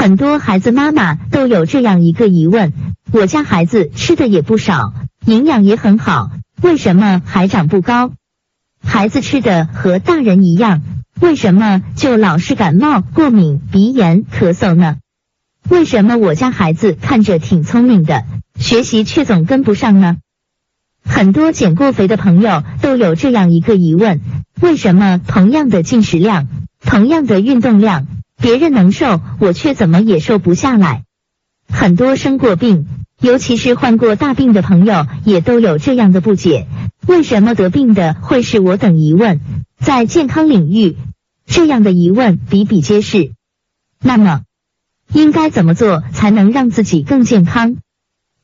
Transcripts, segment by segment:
很多孩子妈妈都有这样一个疑问，我家孩子吃的也不少，营养也很好，为什么还长不高？孩子吃的和大人一样，为什么就老是感冒、过敏、鼻炎、咳嗽呢？为什么我家孩子看着挺聪明的，学习却总跟不上呢？很多减过肥的朋友都有这样一个疑问，为什么同样的进食量，同样的运动量，别人能瘦，我却怎么也瘦不下来？很多生过病，尤其是患过大病的朋友也都有这样的不解，为什么得病的会是我等疑问？在健康领域，这样的疑问比比皆是。那么，应该怎么做才能让自己更健康？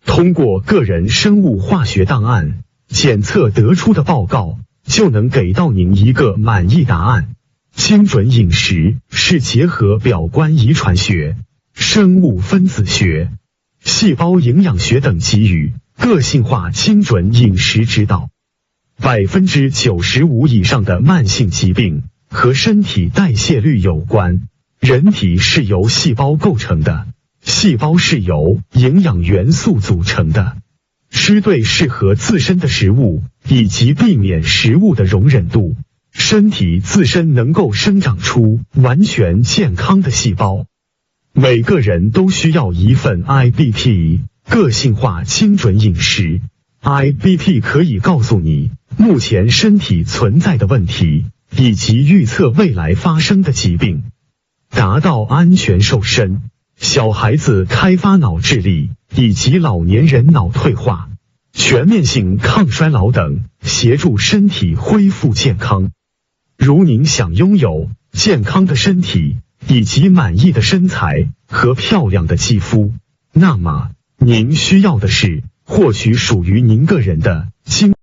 通过个人生物化学档案检测得出的报告，就能给到您一个满意答案。精准饮食是结合表观遗传学、生物分子学、细胞营养学等给予个性化精准饮食指导。95%以上的慢性疾病和身体代谢率有关。人体是由细胞构成的，细胞是由营养元素组成的。吃对适合自身的食物，以及避免食物的容忍度，身体自身能够生长出完全健康的细胞。每个人都需要一份 IBP 个性化精准饮食。IBP 可以告诉你目前身体存在的问题，以及预测未来发生的疾病，达到安全瘦身。小孩子开发脑智力，以及老年人脑退化、全面性抗衰老等，协助身体恢复健康。如您想拥有健康的身体，以及满意的身材和漂亮的肌肤，那么您需要的是获取属于您个人的精